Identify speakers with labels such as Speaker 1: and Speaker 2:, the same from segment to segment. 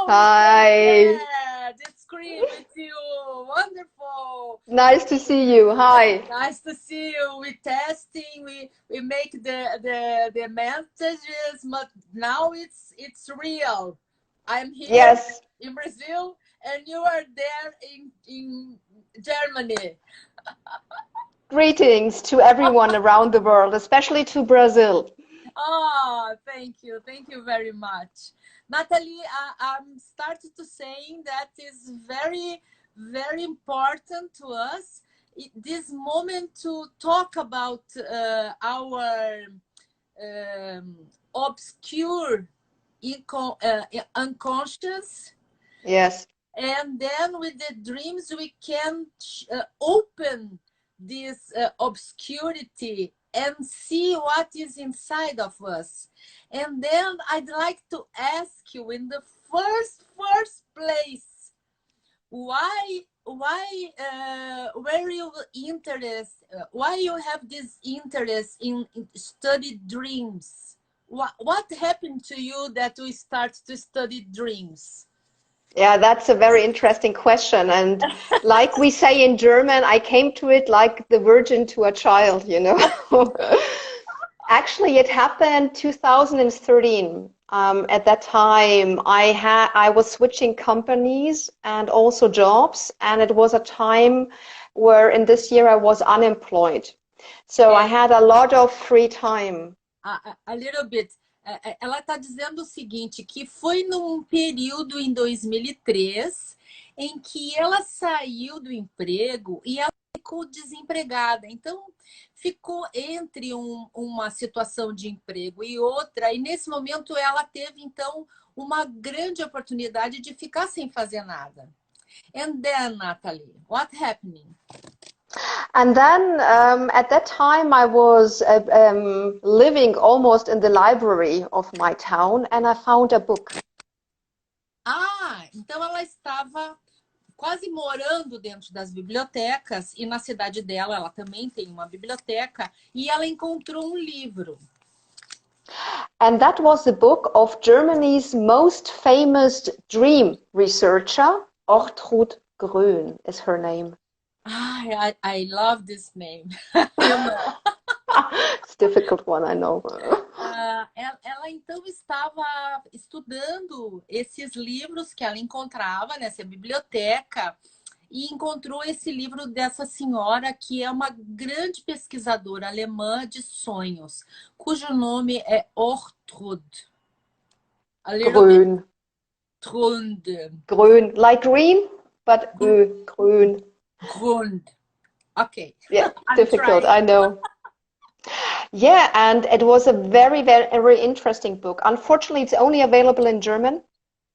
Speaker 1: Hi.
Speaker 2: Dad, it's great with you. Wonderful.
Speaker 1: Nice to see you. Hi.
Speaker 2: Nice to see you. We testing. We make the messages, but now it's real. I'm here
Speaker 1: Yes.
Speaker 2: in Brazil, and you are there in Germany.
Speaker 1: Greetings to everyone around the world, especially to Brazil.
Speaker 2: Oh, thank you very much, Natalie. I'm started to saying that is very important to us this moment to talk about our um, obscure unconscious,
Speaker 1: Yes.
Speaker 2: and then with the dreams we can open this obscurity and see what is inside of us. And then I'd like to ask you in the first place, why where you interest why you have this interest in study dreams? What happened to you that we start to study dreams?
Speaker 1: Yeah, that's a very interesting question. And like we say in German, I came to it like the virgin to a child, you know. Actually, it happened 2013. At that time, I was switching companies and also jobs, and it was a time where in this year I was unemployed. So I had a lot of free time.
Speaker 2: A little bit. Ela está dizendo o seguinte, que foi num período em 2003 em que ela saiu do emprego e ela ficou desempregada. Então, ficou entre uma situação de emprego e outra, e nesse momento ela teve, então, uma grande oportunidade de ficar sem fazer nada. And then, Natalie, what happened?
Speaker 1: And then at that time, I was living almost in the library of my town, and I found a book.
Speaker 2: Ah, então ela estava quase morando dentro das bibliotecas, e na cidade dela ela também tem uma biblioteca, e ela encontrou um livro.
Speaker 1: And that was the book of Germany's most famous dream researcher, Ortrud Grön is her name.
Speaker 2: I love this name. You know.
Speaker 1: It's a difficult one, I know.
Speaker 2: Ela então estava estudando esses livros que ela encontrava nessa biblioteca e encontrou esse livro dessa senhora que é uma grande pesquisadora alemã de sonhos, cujo nome é Ortrud.
Speaker 1: Grün.
Speaker 2: Trund.
Speaker 1: Grün, like green, but grün.
Speaker 2: Grund. Okay.
Speaker 1: Yeah, difficult, I know. Yeah, and it was a very interesting book. Unfortunately, it's only available in German,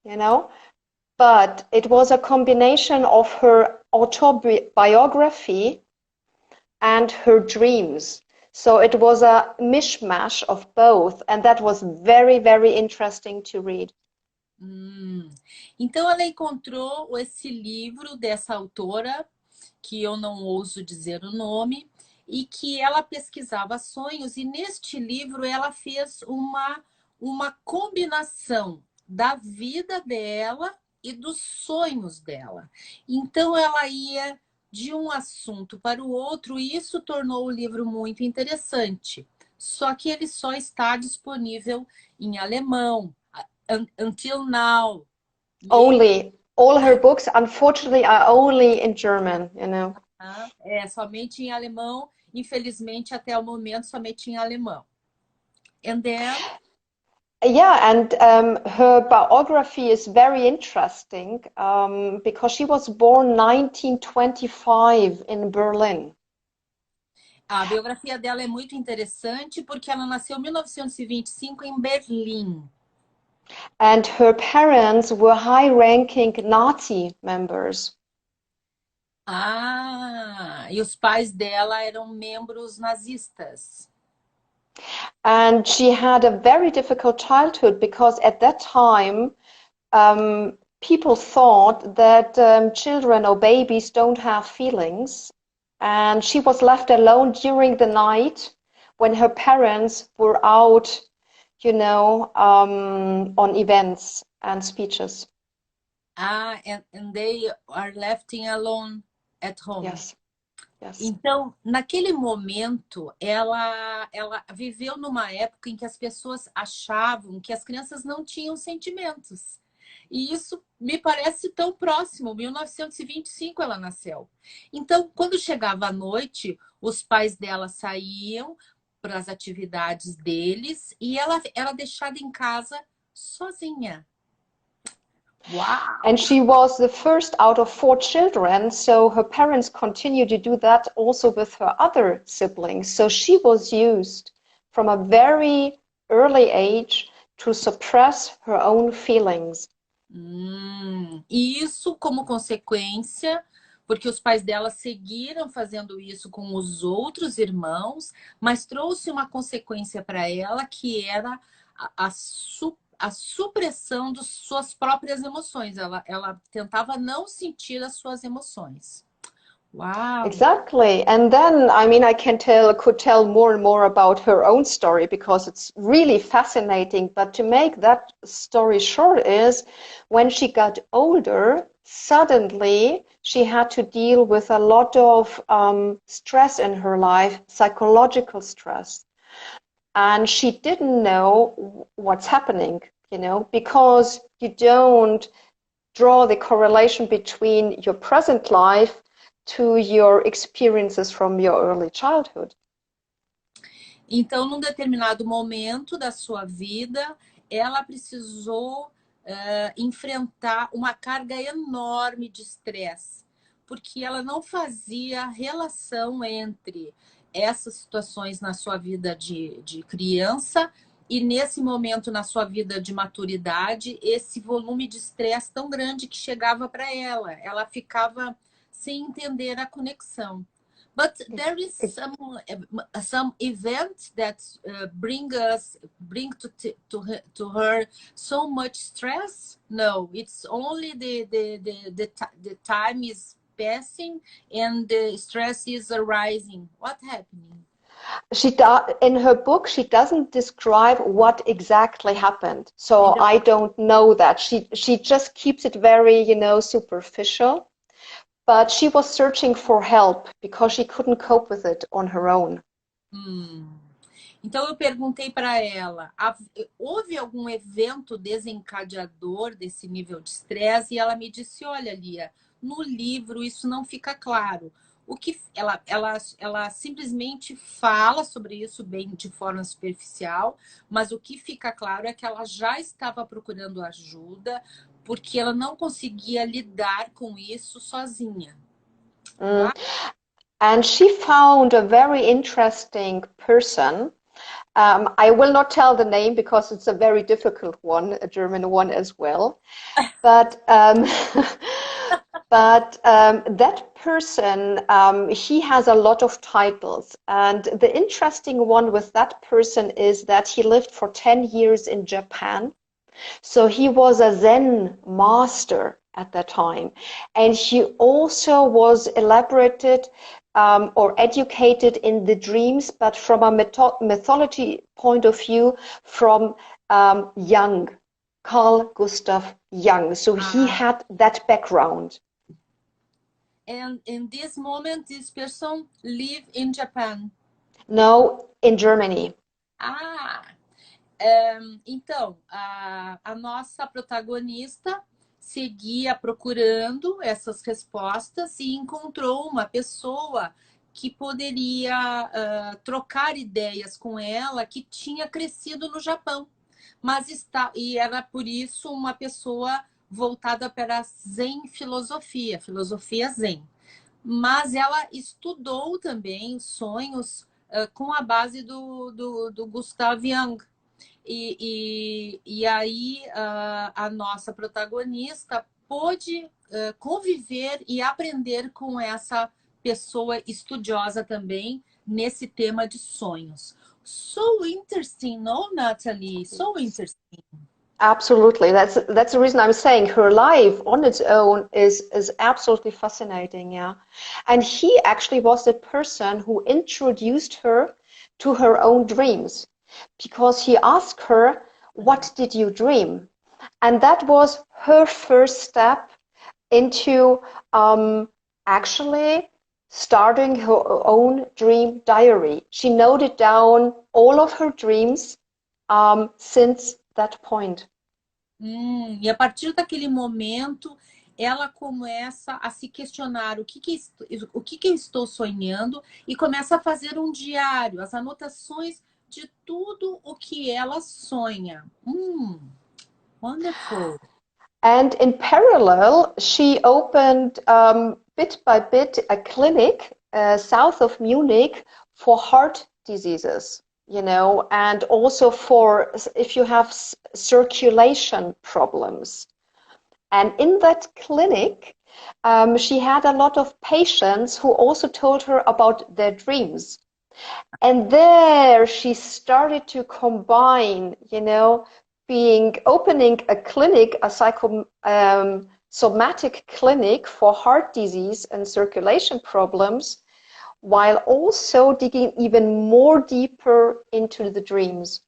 Speaker 1: you know, but it was a combination of her autobiography and her dreams. So it was a mishmash of both, and that was very interesting to read.
Speaker 2: Então ela encontrou esse livro dessa autora, que eu não ouso dizer o nome, e que ela pesquisava sonhos, e neste livro ela fez uma combinação da vida dela e dos sonhos dela. Então ela ia de um assunto para o outro, e isso tornou o livro muito interessante. Só que ele só está disponível em alemão, until now.
Speaker 1: Only. All her books, unfortunately, are only in German, you know.
Speaker 2: É, somente em alemão. Infelizmente, até o momento, somente em alemão. And then...
Speaker 1: Yeah, and her biography is very interesting because she was born 1925 in Berlin.
Speaker 2: A biografia dela é muito interessante porque ela nasceu em 1925 em Berlim.
Speaker 1: And her parents were high-ranking Nazi members.
Speaker 2: E os pais dela eram membros nazistas.
Speaker 1: And she had a very difficult childhood because at that time, people thought that children or babies don't have feelings. And she was left alone during the night when her parents were out, you know, on events and speeches.
Speaker 2: And they are left alone at home.
Speaker 1: Yes. Yes.
Speaker 2: Então, naquele momento, ela viveu numa época em que as pessoas achavam que as crianças não tinham sentimentos. E isso me parece tão próximo. 1925 ela nasceu. Então, quando chegava a noite, os pais dela saíam para as atividades deles e ela era deixada em casa sozinha. Wow!
Speaker 1: And she was the first out of 4 children, so her parents continued to do that also with her other siblings. So she was used from a very early age to suppress her own feelings.
Speaker 2: E isso como consequência, porque os pais dela seguiram fazendo isso com os outros irmãos, mas trouxe uma consequência para ela que era a supressão de suas próprias emoções. Ela tentava não sentir as suas emoções. Wow.
Speaker 1: Exactly. And then, I mean, could tell more and more about her own story because it's really fascinating. But to make that story short is when she got older, suddenly she had to deal with a lot of stress in her life, psychological stress. And she didn't know what's happening, you know, because you don't draw the correlation between your present life to your experiences from your early childhood.
Speaker 2: Então, num determinado momento da sua vida, ela precisou enfrentar uma carga enorme de estresse, porque ela não fazia relação entre essas situações na sua vida de criança e nesse momento na sua vida de maturidade, esse volume de estresse tão grande que chegava para ela. Ela ficava sem entender a conexão. But there is some event that bring to her so much stress. No, it's only the time is passing and the stress is arising. What happening?
Speaker 1: In her book, she doesn't describe what exactly happened. So I don't know that. She just keeps it very, you know, superficial. But she was searching for help because she couldn't cope with it on her own.
Speaker 2: Então eu perguntei para ela, houve algum evento desencadeador desse nível de estresse? E ela me disse, olha, Lia, no livro isso não fica claro. O que ela simplesmente fala sobre isso bem de forma superficial, mas o que fica claro é que ela já estava procurando ajuda porque ela não conseguia lidar com isso sozinha.
Speaker 1: And she found a very interesting person. I will not tell the name because it's a very difficult one, a German one as well. But that person, he has a lot of titles. And the interesting one with that person is that he lived for 10 years in Japan. So he was a Zen master at that time. And he also was elaborated or educated in the dreams, but from a mythology point of view, from Jung, Carl Gustav Jung. So he had that background.
Speaker 2: And in this moment, this person live in Japan?
Speaker 1: No, in Germany.
Speaker 2: Então, a nossa protagonista seguia procurando essas respostas e encontrou uma pessoa que poderia trocar ideias com ela, que tinha crescido no Japão, e era por isso uma pessoa voltada para a Zen filosofia Zen. Mas ela estudou também sonhos com a base do Gustav Jung. E aí a nossa protagonista pôde conviver e aprender com essa pessoa estudiosa também nesse tema de sonhos. So interesting, no, Natalie? So interesting.
Speaker 1: Absolutely. That's the reason I'm saying her life on its own is absolutely fascinating, yeah. And he actually was the person who introduced her to her own dreams. Because he asked her, what did you dream? And that was her first step into actually starting her own dream diary. She noted down all of her dreams since that point.
Speaker 2: E a partir daquele momento, ela começa a se questionar o que eu estou sonhando e começa a fazer um diário, as anotações de tudo o que ela sonha. Wonderful.
Speaker 1: And in parallel, she opened bit by bit a clinic south of Munich for heart diseases, you know, and also for if you have circulation problems. And in that clinic, she had a lot of patients who also told her about their dreams. And there she started to combine, you know, opening a clinic, a somatic clinic for heart disease and circulation problems, while also digging even more deeper into the dreams.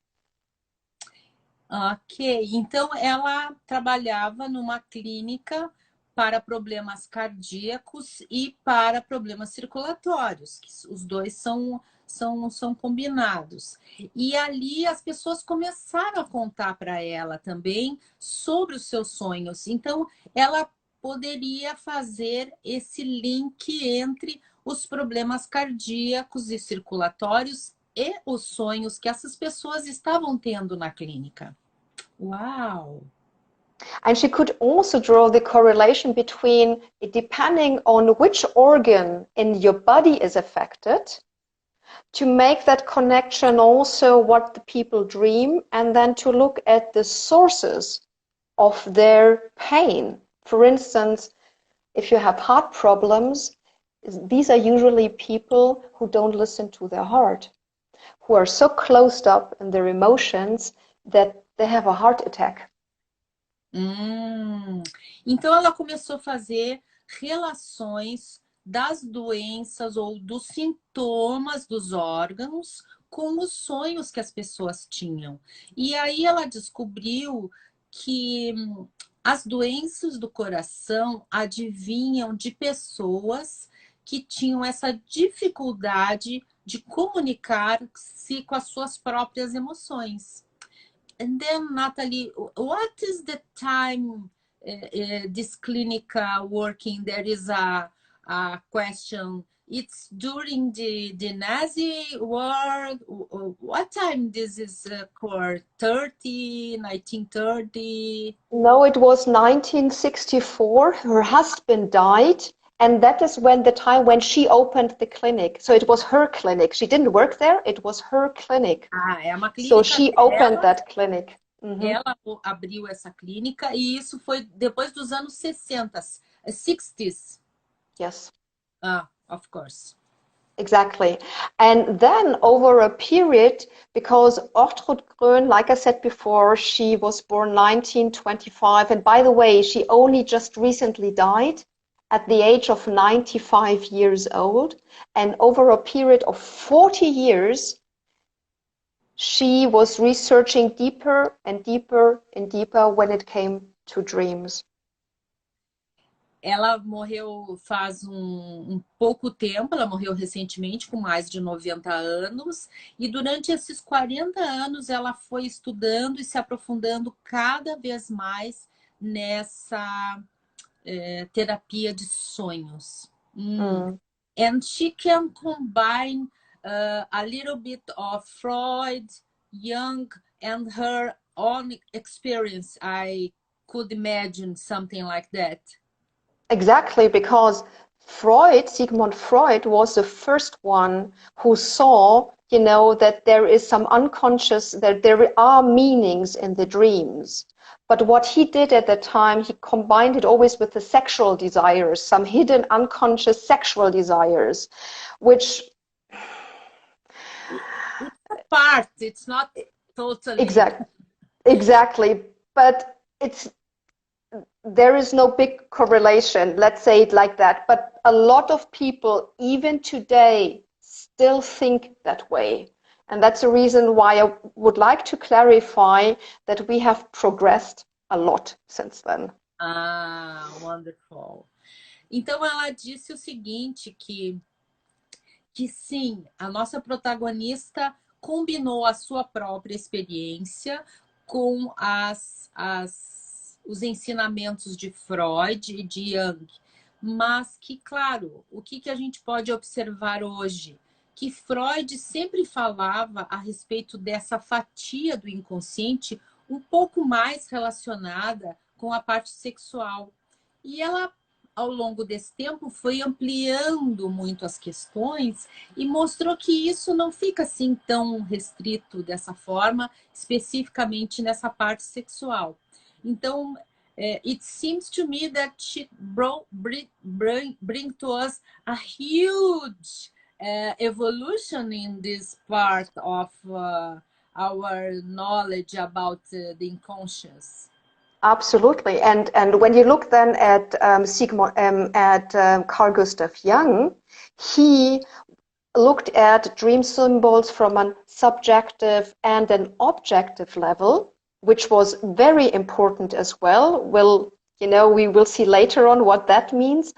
Speaker 2: Ok, então ela trabalhava numa clínica para problemas cardíacos e para problemas circulatórios, que os dois são combinados. E ali as pessoas começaram a contar para ela também sobre os seus sonhos. Então, ela poderia fazer esse link entre os problemas cardíacos e circulatórios e os sonhos que essas pessoas estavam tendo na clínica. Wow.
Speaker 1: And she could also draw the correlation between, depending on which organ in your body is affected, to make that connection also what the people dream, and then to look at the sources of their pain. For instance, if you have heart problems, these are usually people who don't listen to their heart, who are so closed up in their emotions that they have a heart attack.
Speaker 2: Então ela começou a fazer relações das doenças ou dos sintomas dos órgãos com os sonhos que as pessoas tinham. E aí ela descobriu que as doenças do coração advinham de pessoas que tinham essa dificuldade de comunicar-se com as suas próprias emoções. And then, Natalie, what is the time this clinic working? There is a question. It's during the Nazi war. What time this is occurred? 1930?
Speaker 1: No, it was 1964. Her husband died. And that is when the time when she opened the clinic. So it was her clinic. She didn't work there. It was her clinic.
Speaker 2: É uma clínica
Speaker 1: so she opened that clinic.
Speaker 2: Ela abriu essa clínica e isso foi depois dos anos 60, 60s.
Speaker 1: Yes.
Speaker 2: Of course.
Speaker 1: Exactly. And then over a period, because Ortrud Grön, like I said before, she was born 1925. And by the way, she only just recently died at the age of 95 years old. And over a period of 40 years, she was researching deeper and deeper and deeper when it came to dreams.
Speaker 2: Ela morreu faz um pouco tempo, ela morreu recentemente com mais de 90 anos. E durante esses 40 anos ela foi estudando e se aprofundando cada vez mais nessa terapia de sonhos. And she can combine a little bit of Freud, Jung, and her own experience. I could imagine something like that.
Speaker 1: Exactly, because Sigmund Freud was the first one who saw, you know, that there is some unconscious, that there are meanings in the dreams. But what he did at the time, he combined it always with the sexual desires, some hidden unconscious sexual desires, which...
Speaker 2: It's a part, it's not totally...
Speaker 1: Exactly, but there is no big correlation, let's say it like that. But a lot of people, even today, still think that way. And that's the reason why I would like to clarify that we have progressed a lot since then.
Speaker 2: Ah, wonderful. Então ela disse o seguinte, que sim, a nossa protagonista combinou a sua própria experiência com os ensinamentos de Freud e de Jung. Mas que, claro, o que a gente pode observar hoje? Que Freud sempre falava a respeito dessa fatia do inconsciente um pouco mais relacionada com a parte sexual. E ela, ao longo desse tempo, foi ampliando muito as questões e mostrou que isso não fica assim tão restrito dessa forma, especificamente nessa parte sexual. Então, it seems to me that she bring to us a huge evolution in this part of our knowledge about the unconscious.
Speaker 1: Absolutely, and when you look then at Carl Gustav Jung, he looked at dream symbols from a subjective and an objective level, which was very important as well. We will see later on what that means.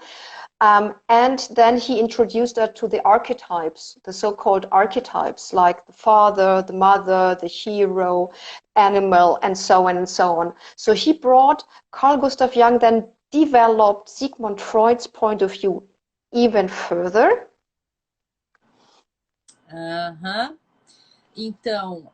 Speaker 1: And then he introduced that to the archetypes, the so-called archetypes, like the father, the mother, the hero, animal, and so on and so on. So he brought, Carl Gustav Jung then developed Sigmund Freud's point of view even further.
Speaker 2: Então,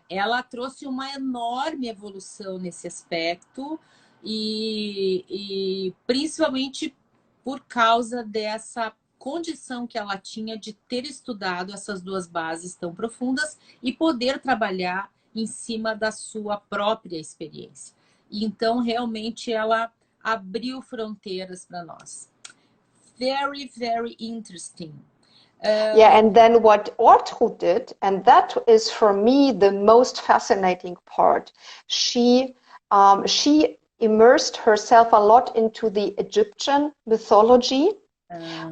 Speaker 2: ela trouxe uma enorme evolução nesse aspecto e principalmente por causa dessa condição que ela tinha de ter estudado essas duas bases tão profundas e poder trabalhar em cima da sua própria experiência. Então, realmente, ela abriu fronteiras para nós. Very, very interesting.
Speaker 1: Yeah, and then what Ortrud did, and that is for me the most fascinating part, she immersed herself a lot into the Egyptian mythology,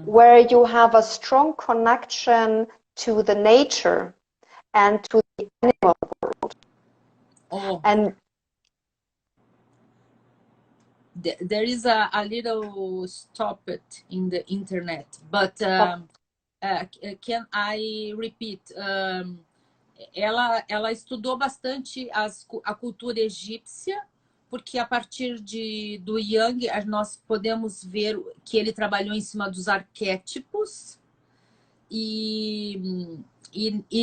Speaker 1: where you have a strong connection to the nature and to the animal world.
Speaker 2: Oh.
Speaker 1: And
Speaker 2: there is a little stop it in the internet, but can I repeat? Ela estudou bastante a cultura egípcia, porque a partir do Jung nós podemos ver que ele trabalhou em cima dos arquétipos e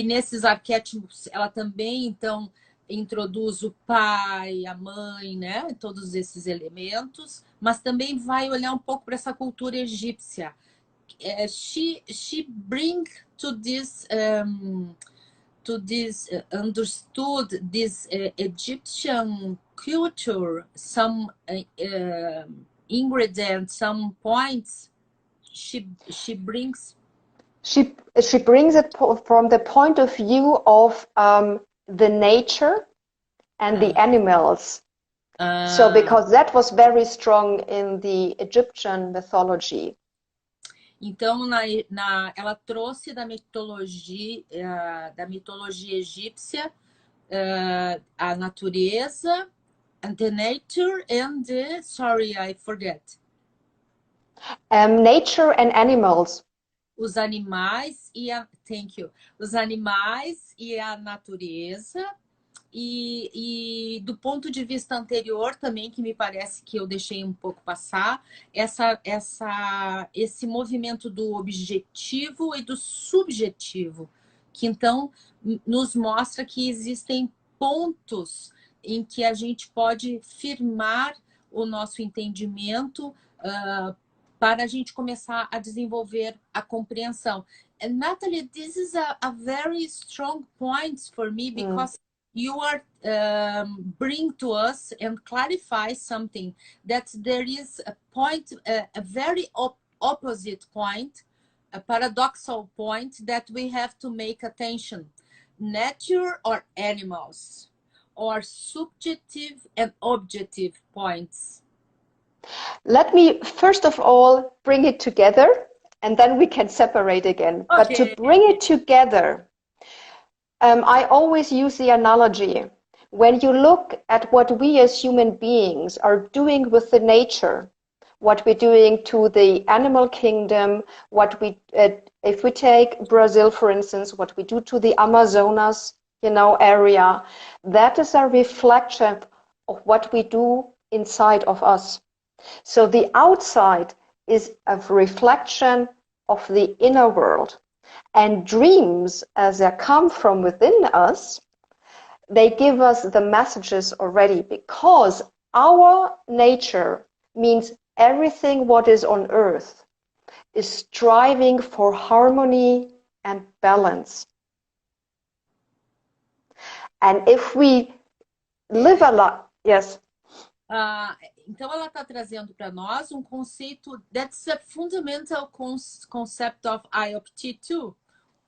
Speaker 2: nesses arquétipos ela também então introduz o pai, a mãe, né? Todos esses elementos, mas também vai olhar um pouco para essa cultura egípcia. She bring to this understood this Egyptian culture some ingredients, some points. She brings.
Speaker 1: She brings it from the point of view of the nature and the animals. So because that was very strong in the Egyptian mythology.
Speaker 2: Então, ela trouxe da mitologia egípcia a natureza, the nature and sorry, I forget.
Speaker 1: Nature and animals.
Speaker 2: Os animais os animais e a natureza. E do ponto de vista anterior também, que me parece que eu deixei um pouco passar, esse movimento do objetivo e do subjetivo, que então nos mostra que existem pontos em que a gente pode firmar o nosso entendimento para a gente começar a desenvolver a compreensão. And Natalie, this is a very strong point for me, because you are bring to us and clarify something that there is a point, a very opposite point, a paradoxal point that we have to make attention. Nature or animals, or subjective and objective points.
Speaker 1: Let me first of all bring it together, and then we can separate again.
Speaker 2: Okay.
Speaker 1: But to bring it together, I always use the analogy. when you look at what we as human beings are doing with the nature, what we're doing to the animal kingdom, what we, if we take Brazil, for instance, what we do to the Amazonas, area, that is a reflection of what we do inside of us. So the outside is a reflection of the inner world. And dreams, as they come from within us, they give us the messages already, because our nature means everything what is on earth is striving for harmony and balance. And if we live a lot, yes.
Speaker 2: Então ela está trazendo para nós um conceito, that's a fundamental concept of IOPT2,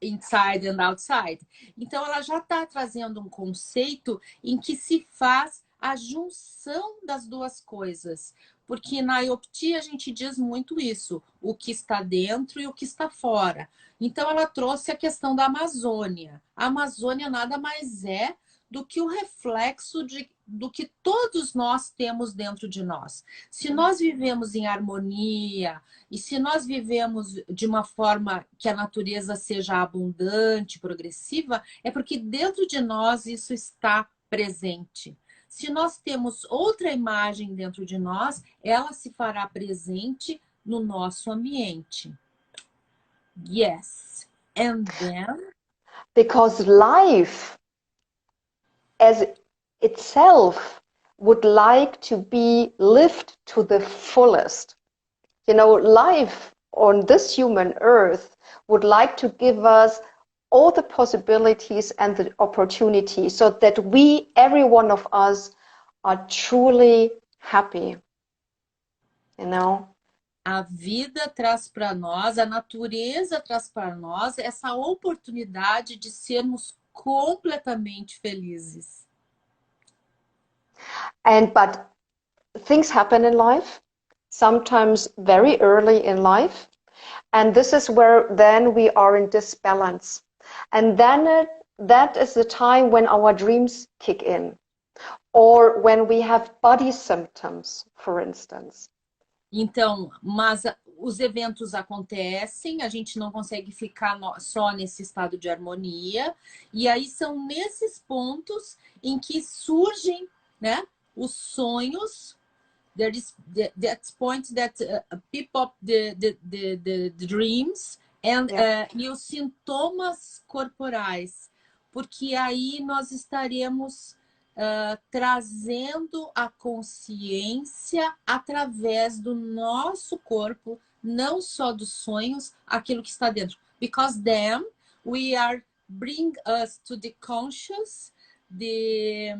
Speaker 2: inside and outside. Então ela já está trazendo um conceito em que se faz a junção das duas coisas. Porque na IOPT a gente diz muito isso, o que está dentro e o que está fora. Então ela trouxe a questão da Amazônia. A Amazônia nada mais é do que o reflexo do que todos nós temos dentro de nós. Se nós vivemos em harmonia e se nós vivemos de uma forma que a natureza seja abundante, progressiva, é porque dentro de nós isso está presente. Se nós temos outra imagem dentro de nós, ela se fará presente no nosso ambiente. Yes. And then?
Speaker 1: Because life as itself would like to be lived to the fullest. Life on this human earth would like to give us all the possibilities and the opportunities so that we, every one of us, are truly happy.
Speaker 2: A vida traz para nós, a natureza traz para nós essa oportunidade de sermos completamente felizes.
Speaker 1: But things happen in life, sometimes very early in life, and this is where then we are in disbalance. And then that is the time when our dreams kick in, or when we have body symptoms, for instance.
Speaker 2: Então, mas os eventos acontecem, a gente não consegue ficar só nesse estado de harmonia, e aí são nesses pontos em que surgem, né, os sonhos. There is that point that people up the dreams and e os sintomas corporais, porque aí nós estaremos trazendo a consciência através do nosso corpo, não só dos sonhos, aquilo que está dentro. Because then we are bring us to the conscious, the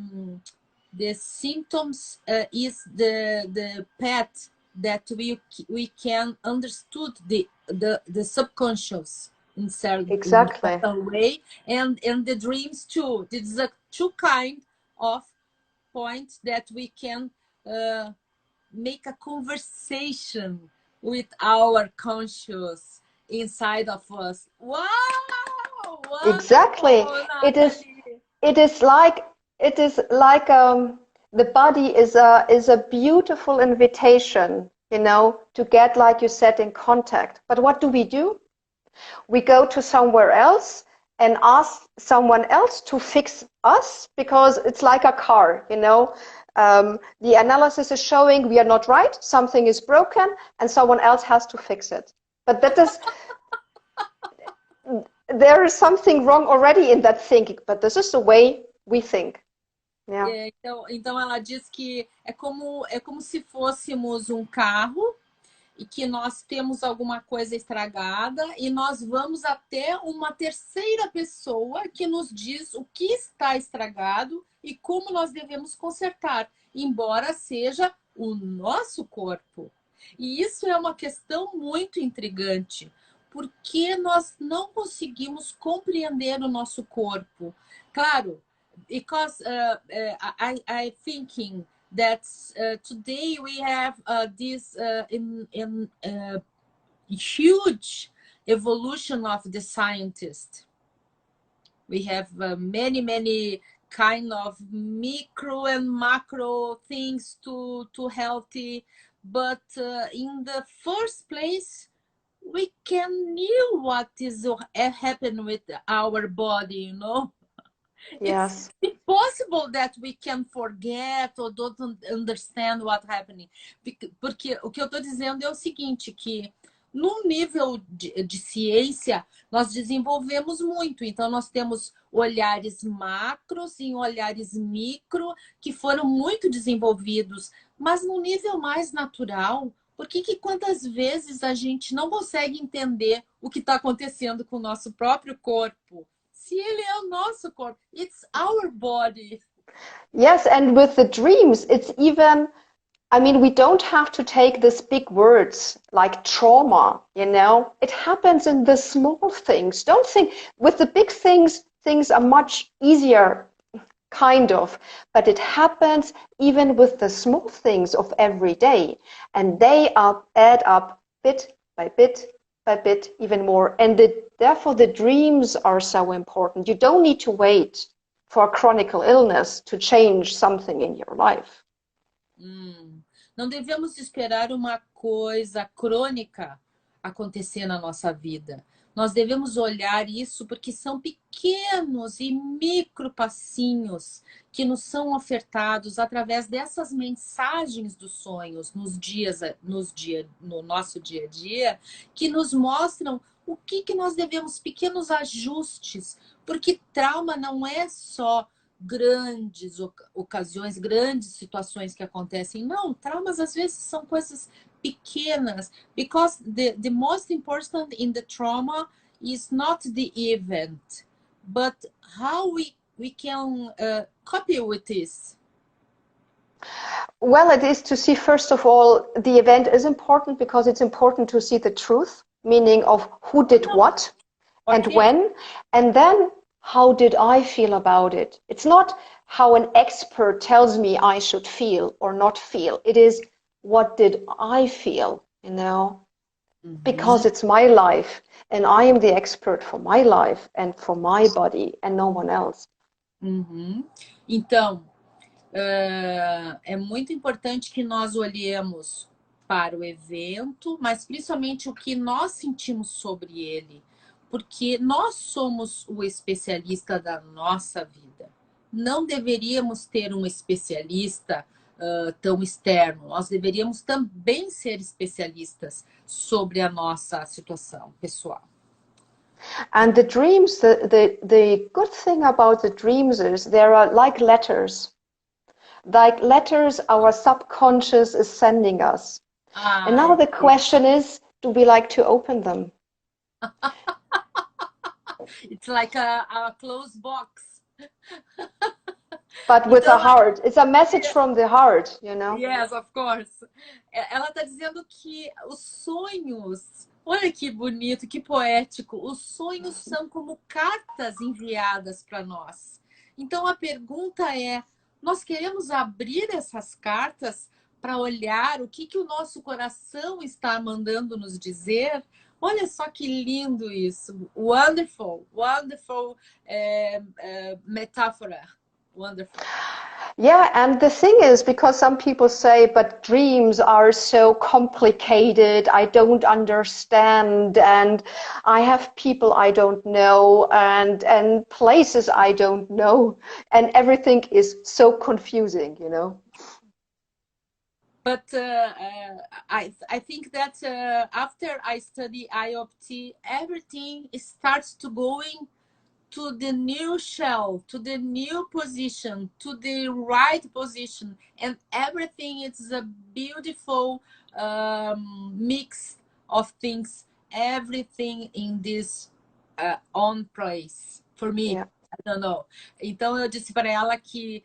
Speaker 2: symptoms is the path that we can understood the subconscious in certain way, and the dreams too. This is a two kind of points that we can make a conversation with our conscious inside of us. Wow!
Speaker 1: Exactly. It is like the body is a beautiful invitation, to get, like you said, in contact. But what do? We go to somewhere else and ask someone else to fix us, because it's like a car, the analysis is showing we are not right, something is broken, and someone else has to fix it. But that is there is something wrong already in that thinking, but this is the way we think. Yeah.
Speaker 2: Então ela diz que é como se fôssemos um carro e que nós temos alguma coisa estragada e nós vamos até uma terceira pessoa que nos diz o que está estragado e como nós devemos consertar, embora seja o nosso corpo. E isso é uma questão muito intrigante, porque nós não conseguimos compreender o nosso corpo. Claro, because I thinking that today we have this huge evolution of the scientist. We have many kind of micro and macro things to healthy, but in the first place, we can knew what is happening with our body, you know. It's
Speaker 1: Yes.
Speaker 2: impossible that we can forget or don't understand what's happening. Porque o que eu estou dizendo é o seguinte, que no nível de ciência, nós desenvolvemos muito. Então, nós temos olhares macros e olhares micro que foram muito desenvolvidos. Mas no nível mais natural, por que quantas vezes a gente não consegue entender o que está acontecendo com o nosso próprio corpo? Se ele é o nosso corpo, it's our body.
Speaker 1: Yes, and with the dreams, it's even, I mean, we don't have to take these big words like trauma, you know? It happens in the small things. Don't think with the big things, things are much easier, kind of, but it happens even with the small things of every day, and they add up bit by bit by bit even more. And therefore, the dreams are so important. You don't need to wait for a chronic illness to change something in your life.
Speaker 2: Não devemos esperar uma coisa crônica acontecer na nossa vida. Nós devemos olhar isso porque são pequenos e micro passinhos que nos são ofertados através dessas mensagens dos sonhos no nosso dia a dia, que nos mostram o que nós devemos, pequenos ajustes, porque trauma não é só grandes ocasiões, grandes situações que acontecem. Não, traumas às vezes são coisas pequenas, because the most important in the trauma is not the event, but how we can copy with this.
Speaker 1: Well, it is to see, first of all, the event is important because it's important to see the truth, meaning of who did what and when, and then how did I feel about it? It's not how an expert tells me I should feel or not feel. It is what did I feel, you know? Because it's my life and I am the expert for my life and for my body and no one else.
Speaker 2: Então, é muito importante que nós olhemos para o evento, mas principalmente o que nós sentimos sobre ele, porque nós somos o especialista da nossa vida. Não deveríamos ter um especialista tão externo. Nós deveríamos também ser especialistas sobre a nossa situação pessoal.
Speaker 1: And the dreams, the good thing about the dreams is there are like letters our subconscious is sending us. And now the question is, do we like to open them?
Speaker 2: It's like a closed box.
Speaker 1: But with a heart. It's a message from the heart, you know?
Speaker 2: Yes, of course. Ela está dizendo que os sonhos, olha que bonito, que poético, os sonhos são como cartas enviadas para nós. Então a pergunta é, nós queremos abrir essas cartas para olhar o que o nosso coração está mandando nos dizer? Olha só que lindo isso. Wonderful, wonderful metáfora. Wonderful.
Speaker 1: Yeah, and the thing is, because some people say, but dreams are so complicated, I don't understand, and I have people I don't know, and places I don't know, and everything is so confusing, you know.
Speaker 2: But I think that after I study IOPT, everything starts to going to the new shell, to the new position, to the right position, and everything is a beautiful mix of things, everything in this on place. For me, yeah. I don't know. Então eu disse para ela que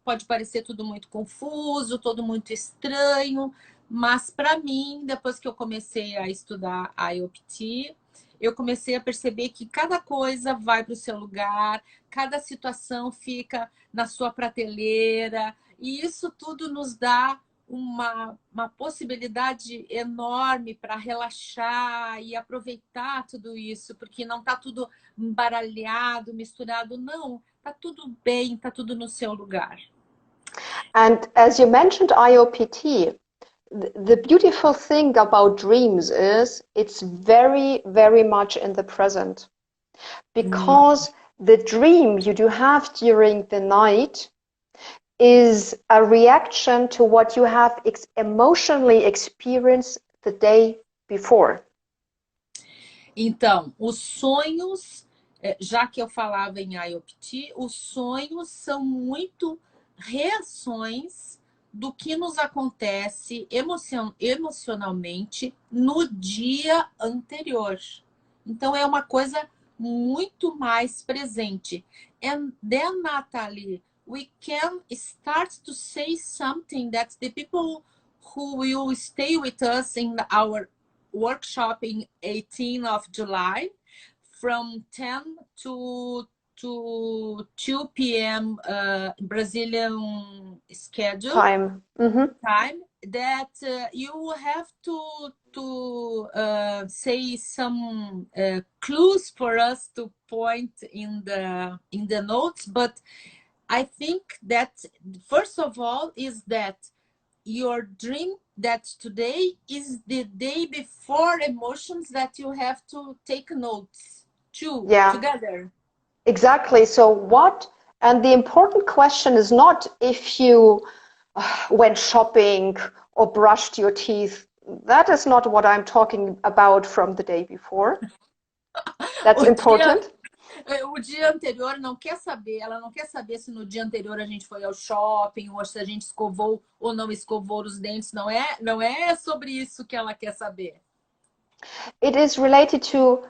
Speaker 2: pode parecer tudo muito confuso, tudo muito estranho, mas para mim, depois que eu comecei a estudar IOPT, eu comecei a perceber que cada coisa vai para o seu lugar, cada situação fica na sua prateleira, e isso tudo nos dá uma possibilidade enorme para relaxar e aproveitar tudo isso, porque não está tudo embaralhado, misturado, não. tá tudo bem, tá tudo no seu lugar.
Speaker 1: And as you mentioned IOPT, the beautiful thing about dreams is it's very, very much in the present. Because the dream you do have during the night is a reaction to what you have emotionally experienced the day before.
Speaker 2: Então, os sonhos, já que eu falava em IOPT, os sonhos são muito reações do que nos acontece emocionalmente no dia anterior. Então, é uma coisa muito mais presente. And then, Natalie, we can start to say something that the people who will stay with us in our workshop in 18th of July from 10 to 2 p.m. Brazilian schedule
Speaker 1: Time.
Speaker 2: time that you have to say some clues for us to point in the notes, but I think that first of all is that your dream that today is the day before emotions that you have to take notes together.
Speaker 1: Exactly. So what, and the important question is not if you went shopping or brushed your teeth. That is not what I'm talking about from the day before. That's important.
Speaker 2: O dia anterior não quer saber, ela não quer saber se no dia anterior a gente foi ao shopping ou se a gente escovou ou não escovou os dentes, não é sobre isso que ela quer saber.
Speaker 1: It is related to,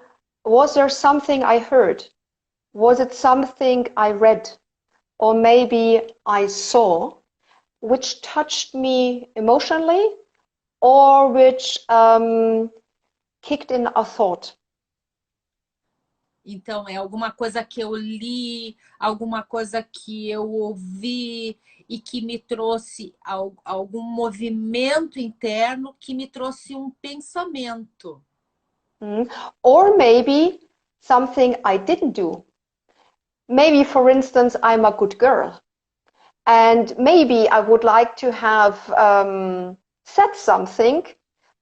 Speaker 1: was there something I heard? Was it something I read? Or maybe I saw, which touched me emotionally or which kicked in a thought?
Speaker 2: Então, é alguma coisa que eu li, alguma coisa que eu ouvi e que me trouxe algum movimento interno que me trouxe um pensamento.
Speaker 1: Or maybe something I didn't do. Maybe, for instance, I'm a good girl. And maybe I would like to have said something,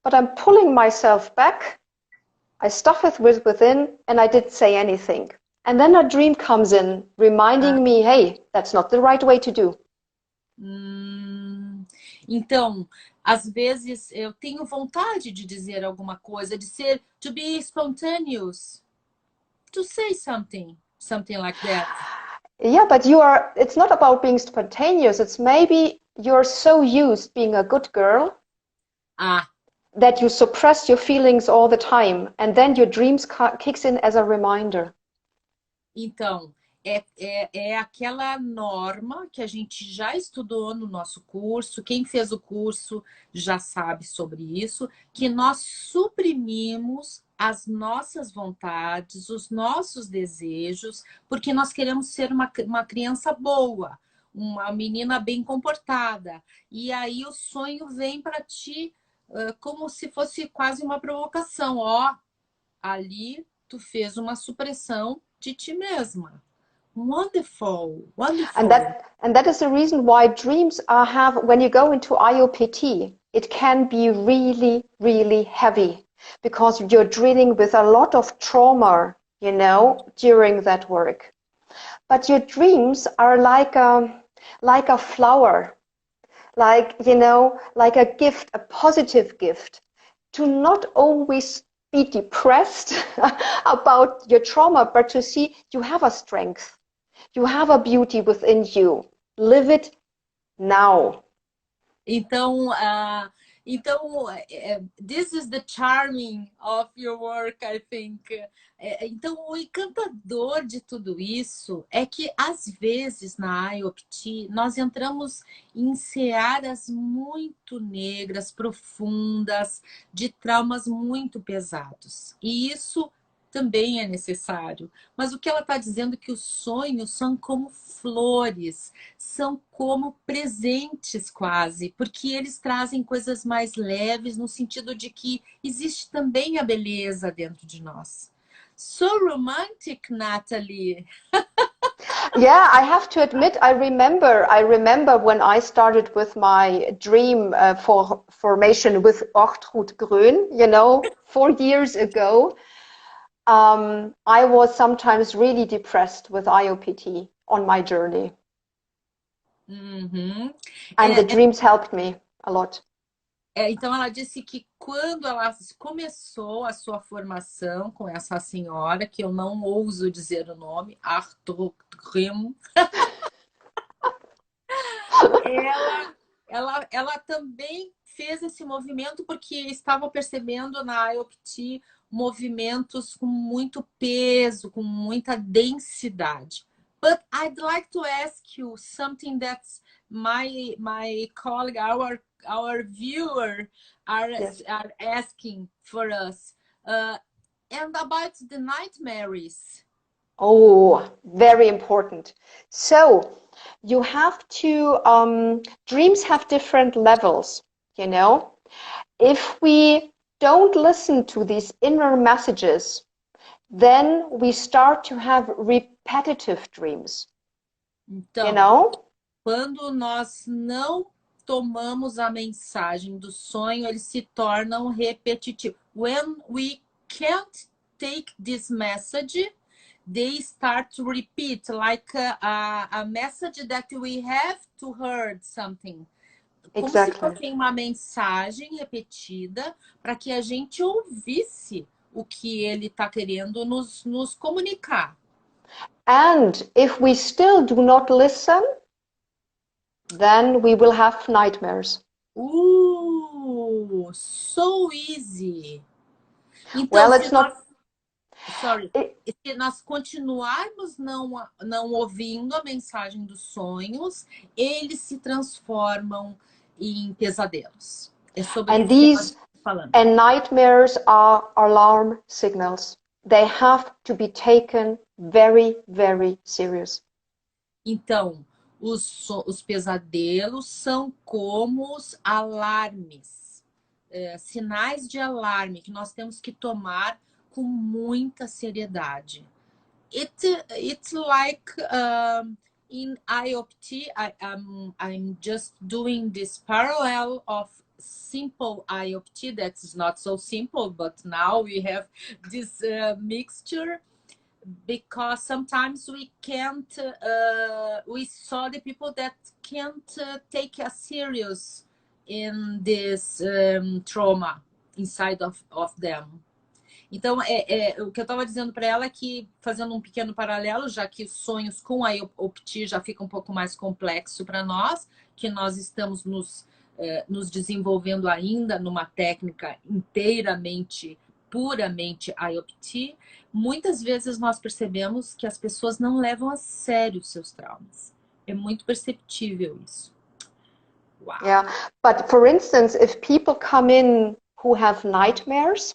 Speaker 1: but I'm pulling myself back. I stuff it within and I didn't say anything. And then a dream comes in, reminding me, hey, that's not the right way to do.
Speaker 2: Então, às vezes eu tenho vontade de dizer alguma coisa, to be spontaneous, to say something like that.
Speaker 1: Yeah, but it's not about being spontaneous. It's maybe you're so used being a good girl that you suppress your feelings all the time, and then your dreams kicks in as a reminder.
Speaker 2: Então, é aquela norma que a gente já estudou no nosso curso, quem fez o curso já sabe sobre isso, que nós suprimimos as nossas vontades, os nossos desejos, porque nós queremos ser uma criança boa, uma menina bem comportada. E aí o sonho vem para ti como se fosse quase uma provocação. Ali tu fez uma supressão de ti mesma. Wonderful, wonderful.
Speaker 1: And that is the reason why dreams when you go into IOPT, it can be really, really heavy because you're dealing with a lot of trauma, during that work. But your dreams are like a flower, like a gift, a positive gift, to not always be depressed about your trauma, but to see you have a strength. You have a beauty within you. Live it now.
Speaker 2: Então, this is the charming of your work, I think. Então, o encantador de tudo isso é que, às vezes, na IOPT, nós entramos em searas muito negras, profundas, de traumas muito pesados. E isso também é necessário. Mas o que ela está dizendo é que os sonhos são como flores, são como presentes quase, porque eles trazem coisas mais leves no sentido de que existe também a beleza dentro de nós. So romantic, Natalie.
Speaker 1: Yeah, I have to admit, I remember when I started with my dream for formation with Ortrud Grön, 4 years ago. I was sometimes really depressed with IOPT on my journey,
Speaker 2: Uhum.
Speaker 1: and the dreams helped me a lot.
Speaker 2: Então, ela disse que quando ela começou a sua formação com essa senhora, que eu não ouso dizer o nome, Arthur Grimm, ela também fez esse movimento porque estava percebendo na IOPT movimentos com muito peso, com muita densidade. But I'd like to ask you something that's my colleague, our viewer
Speaker 1: Yes.
Speaker 2: are asking for us. And about the nightmares.
Speaker 1: Oh, very important. So you have to, dreams have different levels, you know. If we don't listen to these inner messages, then we start to have repetitive dreams,
Speaker 2: Então, quando nós não tomamos a mensagem do sonho, eles se tornam repetitivos. When we can't take this message, they start to repeat, like a message that we have to hear something. Como se fosse uma mensagem repetida para que a gente ouvisse o que ele está querendo nos comunicar.
Speaker 1: And if we still do not listen, then we will have nightmares.
Speaker 2: So easy. Então,
Speaker 1: well, it's not.
Speaker 2: Se nós continuarmos não ouvindo a mensagem dos sonhos, eles se transformam em pesadelos. É sobre isso que nós estamos falando.
Speaker 1: And nightmares are alarm signals. They have to be taken very, very serious.
Speaker 2: Então, os pesadelos são como os alarmes, sinais de alarme que nós temos que tomar com muita seriedade. It's like in IOPT, I'm just doing this parallel of simple IOPT that's not so simple, but now we have this mixture. Because sometimes we can't, we saw the people that can't take us serious in this trauma inside of them. Então, o que eu estava dizendo para ela é que, fazendo um pequeno paralelo, já que os sonhos com a IOPT já fica um pouco mais complexo para nós, que nós estamos nos desenvolvendo ainda numa técnica inteiramente puramente IOPT, muitas vezes nós percebemos que as pessoas não levam a sério os seus traumas. É muito perceptível isso.
Speaker 1: Wow. Yeah, but for instance, if people come in who have nightmares,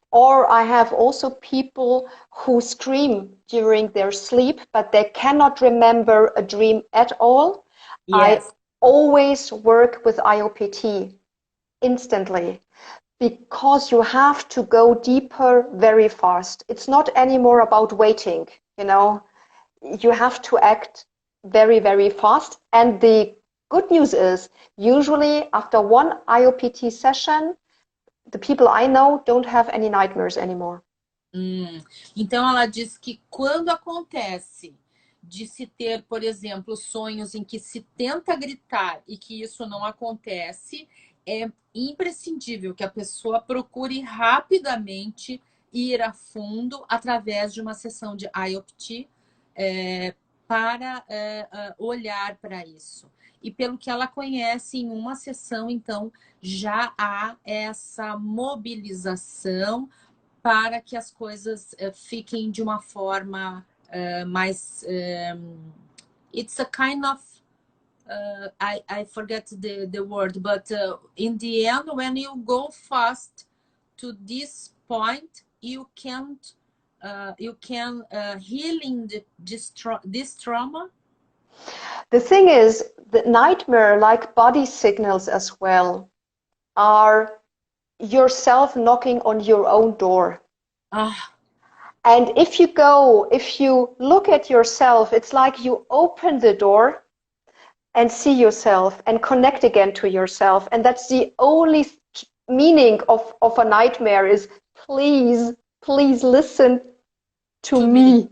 Speaker 1: or I have also people who scream during their sleep, but they cannot remember a dream at all, yes. I always work with IOPT instantly. Because you have to go deeper very fast. It's not anymore about waiting, You have to act very, very fast. And the good news is, usually after one IOPT session, the people I know don't have any nightmares anymore.
Speaker 2: Então, ela diz que quando acontece de se ter, por exemplo, sonhos em que se tenta gritar e que isso não acontece, é imprescindível que a pessoa procure rapidamente ir a fundo através de uma sessão de IOPT para olhar para isso. E pelo que ela conhece, em uma sessão, então, já há essa mobilização para que as coisas fiquem de uma forma mais... it's a kind of I forget the word, but in the end, when you go fast to this point, you can healing this trauma.
Speaker 1: The thing is, the nightmare, like body signals as well, are yourself knocking on your own door. And if you look at yourself, it's like you open the door and see yourself and connect again to yourself. And that's the only meaning of a nightmare is please, please listen to me.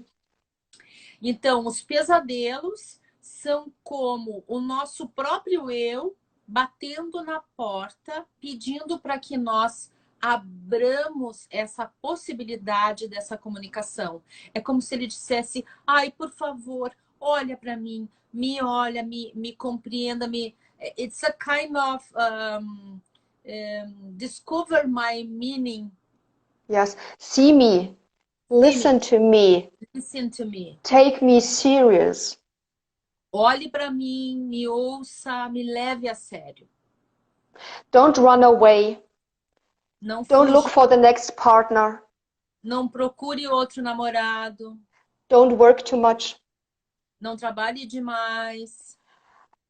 Speaker 2: Então, os pesadelos são como o nosso próprio eu batendo na porta, pedindo para que nós abramos essa possibilidade dessa comunicação. É como se ele dissesse, ai, por favor, olha para mim, me olha, me compreenda, me... It's a kind of discover my meaning.
Speaker 1: Yes, see me, listen to me,
Speaker 2: listen to me.
Speaker 1: Take me serious.
Speaker 2: Olhe para mim, me ouça, me leve a sério.
Speaker 1: Don't run away.
Speaker 2: Não
Speaker 1: Don't
Speaker 2: fuja.
Speaker 1: look for the next partner.
Speaker 2: Não procure outro namorado.
Speaker 1: Don't work too much.
Speaker 2: Não trabalhe demais.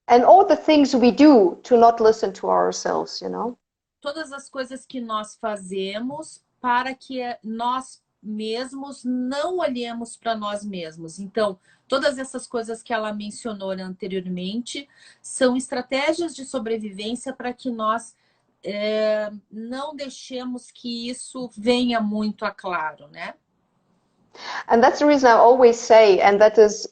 Speaker 1: And all the things we do to not listen to ourselves, you know?
Speaker 2: Todas as coisas que nós fazemos para que nós mesmos não olhemos para nós mesmos. Então, todas essas coisas que ela mencionou anteriormente são estratégias de sobrevivência para que nós não deixemos que isso venha muito a claro, né?
Speaker 1: And that's the reason I always say, and that is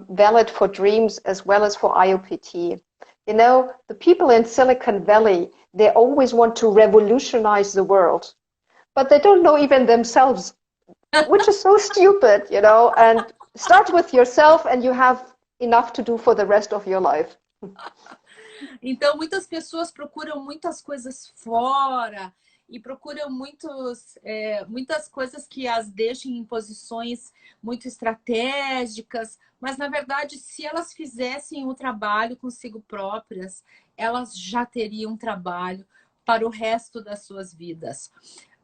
Speaker 1: valid for dreams as well as for IOPT. You know, the people in Silicon Valley, they always want to revolutionize the world, but they don't know even themselves, which is so stupid, you know, and start with yourself and you have enough to do for the rest of your life.
Speaker 2: Então, muitas pessoas procuram muitas coisas fora e procuram muitas coisas que as deixem em posições muito estratégicas, mas, na verdade, se elas fizessem o trabalho consigo próprias, elas já teriam trabalho para o resto das suas vidas.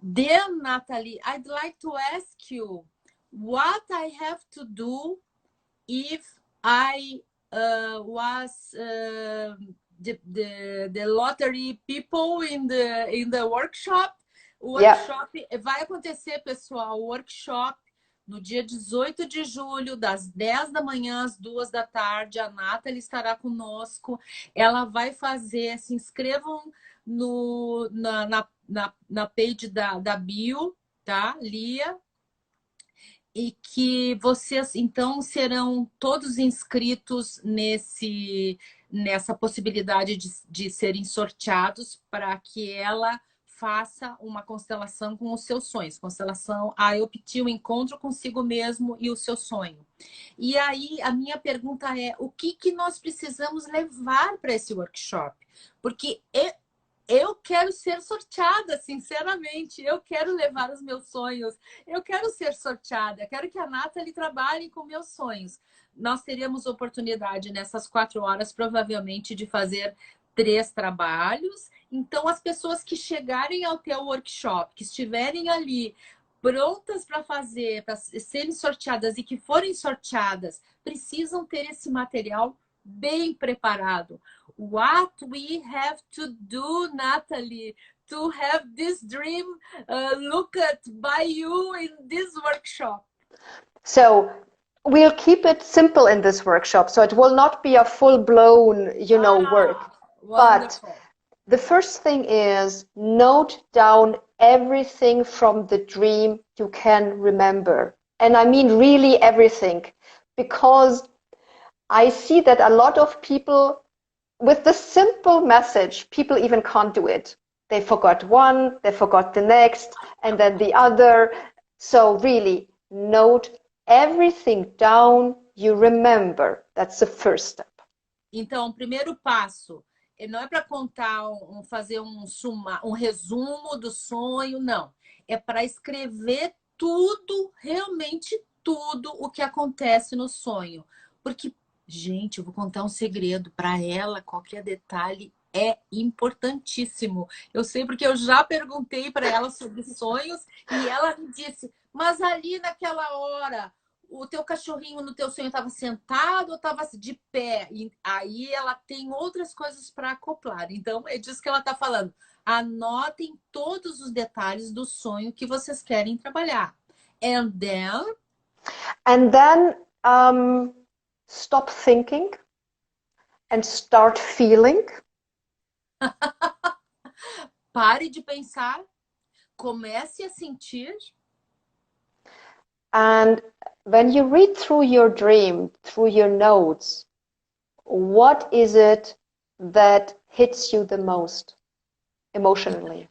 Speaker 2: Then, Natalie, I'd like to ask you what I have to do if I was the lottery people in the workshop. O workshop vai acontecer, pessoal, o workshop no dia 18 de julho, das 10 da manhã às 2 da tarde. A Natalie estará conosco. Ela vai fazer, se inscrevam na page da bio, tá? Lia. E que vocês, então, serão todos inscritos nessa possibilidade de serem sorteados para que ela faça uma constelação com os seus sonhos. Constelação IOPT, o encontro consigo mesmo e o seu sonho. E aí, a minha pergunta é, o que nós precisamos levar para esse workshop? Porque eu quero ser sorteada, sinceramente. Eu quero levar os meus sonhos. Eu quero ser sorteada. Quero que a Natalie trabalhe com meus sonhos. Nós teremos oportunidade nessas 4 horas, provavelmente, de fazer 3 trabalhos. Então, as pessoas que chegarem ao teu workshop, que estiverem ali prontas para fazer, para serem sorteadas e que forem sorteadas, precisam ter esse material bem preparado. What we have to do, Natalie, to have this dream looked at by you in this workshop?
Speaker 1: So we'll keep it simple in this workshop. So it will not be a full-blown, you know, work.
Speaker 2: Wonderful.
Speaker 1: But the first thing is note down everything from the dream you can remember. And I mean really everything. Because I see that a lot of people, with the simple message, people even can't do it. They forgot one, they forgot the next, and then the other. So really, note everything down you remember. That's the first step.
Speaker 2: Então, o primeiro passo não é para contar, fazer um resumo do sonho, não. É para escrever tudo, realmente tudo o que acontece no sonho. Porque, gente, eu vou contar um segredo. Para ela, qualquer detalhe é importantíssimo. Eu sei porque eu já perguntei para ela sobre sonhos e ela me disse, mas ali naquela hora, o teu cachorrinho no teu sonho estava sentado ou estava de pé? E aí ela tem outras coisas para acoplar. Então, é disso que ela está falando. Anotem todos os detalhes do sonho que vocês querem trabalhar. And then,
Speaker 1: And then stop thinking and start feeling.
Speaker 2: pare de pensar, comece a sentir.
Speaker 1: And when you read through your dream, through your notes, what is it that hits you the most emotionally?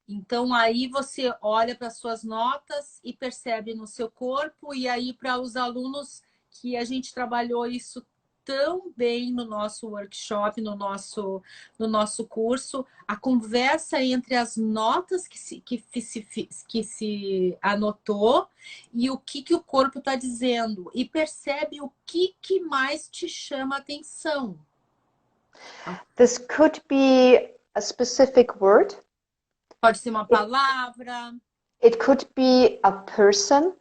Speaker 2: Então, aí você olha para suas notas e percebe no seu corpo, e aí para os alunos que a gente trabalhou isso tão bem no nosso workshop, no nosso curso, a conversa entre as notas que se anotou e o que o corpo está dizendo, e percebe o que mais te chama a atenção.
Speaker 1: This could be a specific word.
Speaker 2: Pode ser uma palavra.
Speaker 1: It could be a person,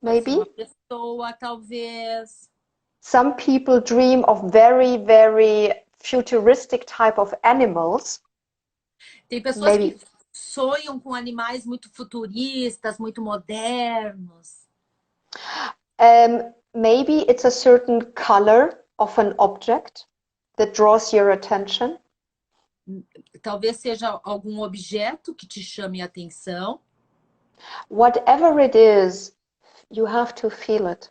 Speaker 1: maybe.
Speaker 2: Uma pessoa, talvez.
Speaker 1: Some people dream of very, very futuristic type of animals.
Speaker 2: Tem pessoas que sonham com animais muito futuristas, muito modernos.
Speaker 1: Maybe it's a certain color of an object that draws your attention.
Speaker 2: Talvez seja algum objeto que te chame a atenção.
Speaker 1: Whatever it is, you have to feel it.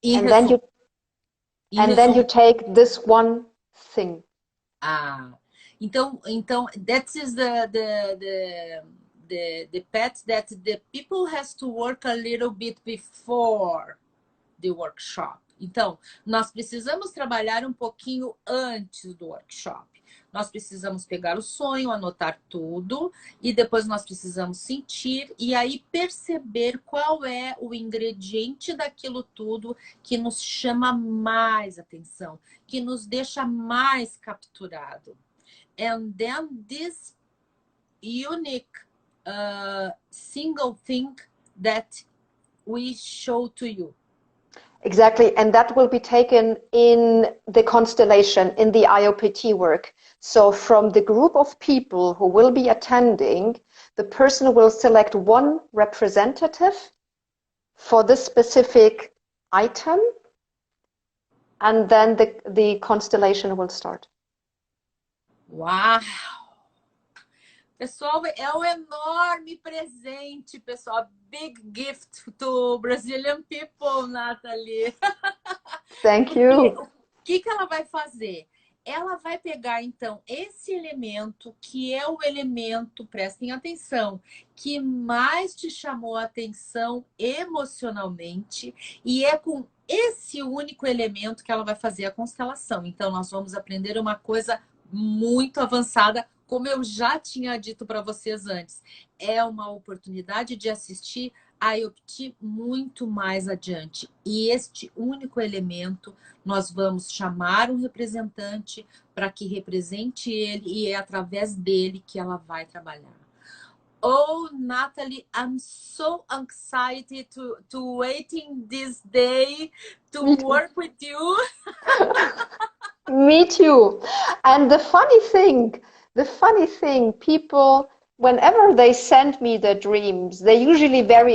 Speaker 1: And then you take this one thing.
Speaker 2: Então that is the path that the people has to work a little bit before the workshop. Então, nós precisamos trabalhar um pouquinho antes do workshop. Nós precisamos pegar o sonho, anotar tudo, e depois nós precisamos sentir e aí perceber qual é o ingrediente daquilo tudo que nos chama mais atenção, que nos deixa mais capturado. And then this unique single thing that we show to you.
Speaker 1: Exactly, and that will be taken in the constellation, in the IOPT work. So from the group of people who will be attending, the person will select one representative for this specific item, and then the constellation will start.
Speaker 2: Uau! Pessoal, é um enorme presente, pessoal. Big gift to Brazilian people, Nathalie.
Speaker 1: Thank you.
Speaker 2: O que ela vai fazer? Ela vai pegar, então, esse elemento, que é o elemento, prestem atenção, que mais te chamou a atenção emocionalmente, e é com esse único elemento que ela vai fazer a constelação. Então, nós vamos aprender uma coisa muito avançada, como eu já tinha dito para vocês antes. É uma oportunidade de assistir a IOPT muito mais adiante. E este único elemento, nós vamos chamar um representante para que represente ele, e é através dele que ela vai trabalhar. Oh, Nathalie, I'm so excited to waiting this day to work with you.
Speaker 1: Me too. And the funny thing, people, whenever they send me their dreams, they're usually very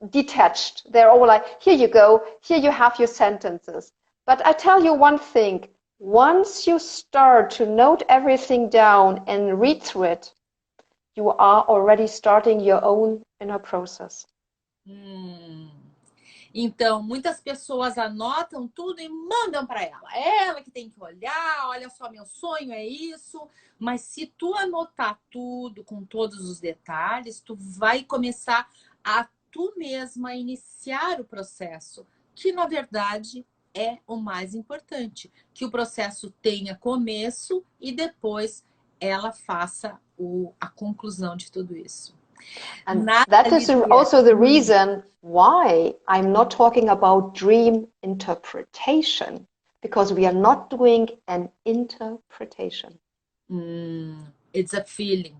Speaker 1: detached. They're all like, here you go, here you have your sentences. But I tell you one thing, once you start to note everything down and read through it, you are already starting your own inner process.
Speaker 2: Então, muitas pessoas anotam tudo e mandam para ela. É ela que tem que olhar, olha só, meu sonho é isso. Mas se tu anotar tudo com todos os detalhes, tu vai começar a tu mesma iniciar o processo, que na verdade é o mais importante. Que o processo tenha começo e depois ela faça a conclusão de tudo isso.
Speaker 1: And that is also the reason why I'm not talking about dream interpretation, because we are not doing an interpretation.
Speaker 2: It's a feeling.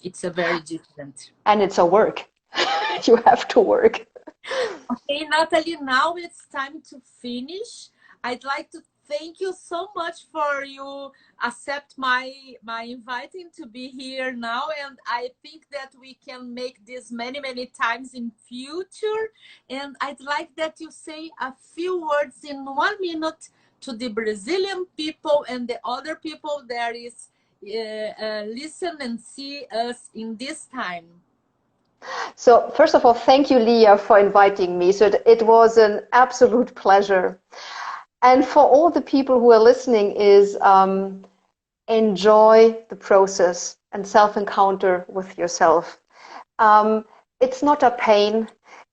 Speaker 2: It's a very different.
Speaker 1: And it's a work. You have to work.
Speaker 2: Okay, Nathalie, now it's time to finish. I'd like to thank you so much for you accept my inviting to be here now, and I think that we can make this many times in future. And I'd like that you say a few words in 1 minute to the Brazilian people and the other people that is listen and see us in this time.
Speaker 1: So first of all, thank you, Leah, for inviting me. So it was an absolute pleasure. And for all the people who are listening is enjoy the process and self-encounter with yourself. It's not a pain.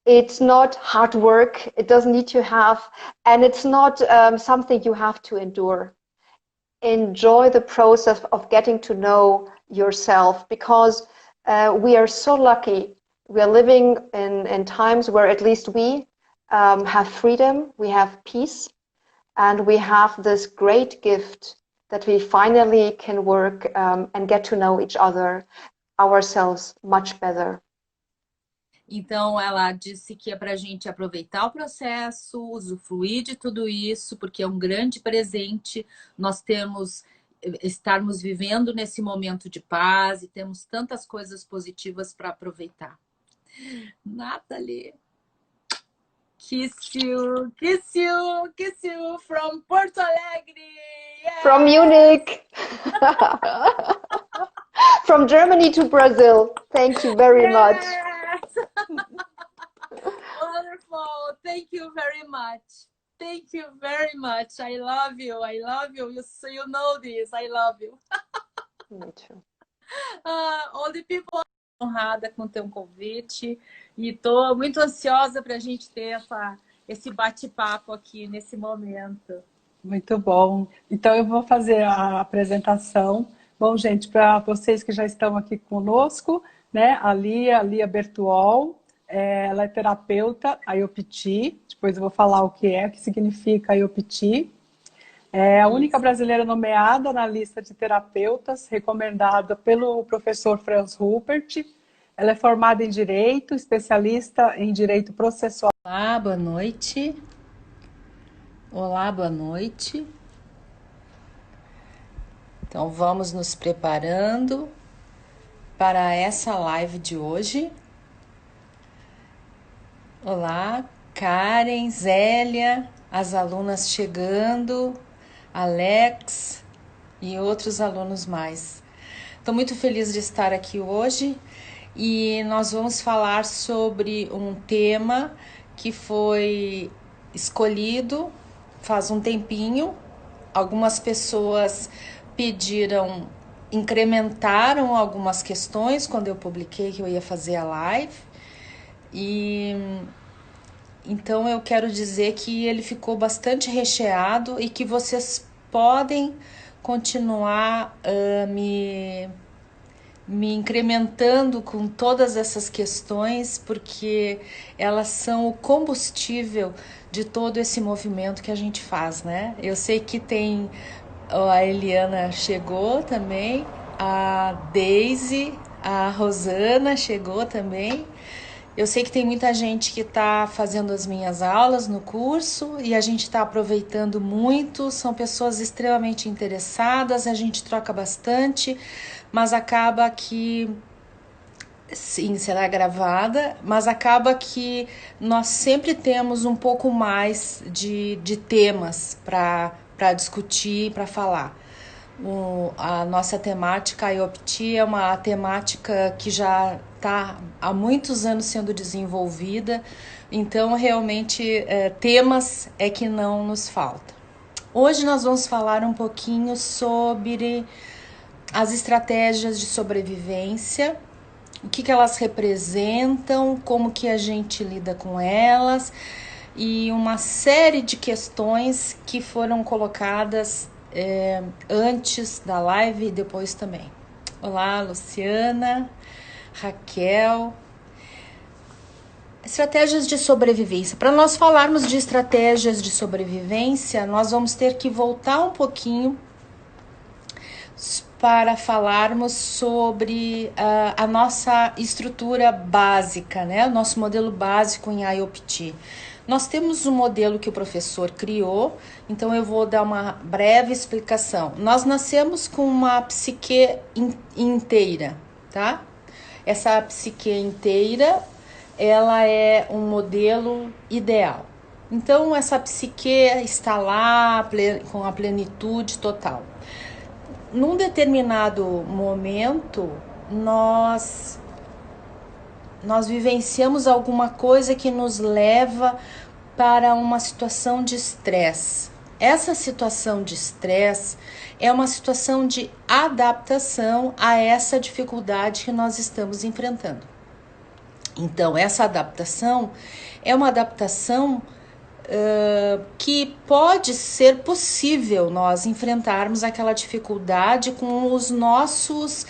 Speaker 1: It's not hard work. It doesn't need to have, and it's not something you have to endure. Enjoy the process of getting to know yourself, because we are so lucky. We are living in times where at least we have freedom, we have peace, and we have this great gift that we finally can work and get to know each other, ourselves much better.
Speaker 2: Então, ela disse que é para a gente aproveitar o processo, usufruir de tudo isso, porque é um grande presente nós estarmos vivendo nesse momento de paz e temos tantas coisas positivas para aproveitar. Nathalie, kiss you from Porto Alegre. Yes!
Speaker 1: From Munich. From Germany to Brazil. Thank you very much.
Speaker 2: Wonderful. Thank you very much. Thank you very much. I love you. I love you. You know this. I love you.
Speaker 1: Me too.
Speaker 2: All the people, honrada com o teu convite e estou muito ansiosa para a gente ter esse bate-papo aqui nesse momento.
Speaker 3: Muito bom. Então eu vou fazer a apresentação. Bom, gente, para vocês que já estão aqui conosco, né? A Lia Bertuol, ela é terapeuta IOPT. Depois eu vou falar o que significa IOPT. É a única brasileira nomeada na lista de terapeutas, recomendada pelo professor Franz Ruppert. Ela é formada em Direito, especialista em Direito Processual.
Speaker 2: Olá, boa noite. Olá, boa noite. Então, vamos nos preparando para essa live de hoje. Olá, Karen, Zélia, as alunas chegando, Alex e outros alunos mais. Estou muito feliz de estar aqui hoje e nós vamos falar sobre um tema que foi escolhido faz um tempinho. Algumas pessoas incrementaram algumas questões quando eu publiquei que eu ia fazer a live. E então eu quero dizer que ele ficou bastante recheado e que vocês podem continuar me incrementando com todas essas questões, porque elas são o combustível de todo esse movimento que a gente faz, né? Eu sei que tem... A Eliana chegou também, a Daisy, a Rosana chegou também. Eu sei que tem muita gente que está fazendo as minhas aulas no curso e a gente está aproveitando muito. São pessoas extremamente interessadas, a gente troca bastante, mas acaba que... Sim, será gravada, mas acaba que nós sempre temos um pouco mais de temas para discutir, para falar. A nossa temática IOPT é uma temática que já está há muitos anos sendo desenvolvida, então realmente temas é que não nos falta. Hoje nós vamos falar um pouquinho sobre as estratégias de sobrevivência, o que elas representam, como que a gente lida com elas e uma série de questões que foram colocadas antes da live e depois também. Olá, Luciana, Raquel. Estratégias de sobrevivência. Para nós falarmos de estratégias de sobrevivência, nós vamos ter que voltar um pouquinho para falarmos sobre a nossa estrutura básica, né? O nosso modelo básico em IOPT. Nós temos um modelo que o professor criou, então eu vou dar uma breve explicação. Nós nascemos com uma psique inteira, tá? Essa psique inteira, ela é um modelo ideal. Então, essa psique está lá com a plenitude total. Num determinado momento, nós vivenciamos alguma coisa que nos leva para uma situação de estresse. Essa situação de estresse é uma situação de adaptação a essa dificuldade que nós estamos enfrentando. Então, essa adaptação é uma adaptação que pode ser possível nós enfrentarmos aquela dificuldade com os nossos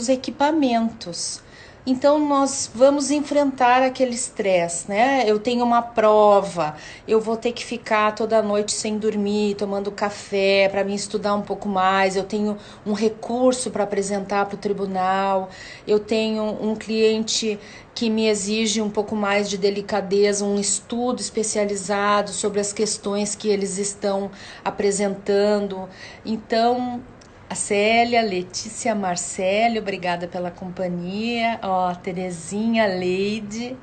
Speaker 2: equipamentos. Então, nós vamos enfrentar aquele estresse, né? Eu tenho uma prova, eu vou ter que ficar toda noite sem dormir, tomando café para me estudar um pouco mais. Eu tenho um recurso para apresentar para o tribunal. Eu tenho um cliente que me exige um pouco mais de delicadeza, um estudo especializado sobre as questões que eles estão apresentando. Então, a Célia, Letícia, Marcelo, obrigada pela companhia. Ó, Terezinha, Leide.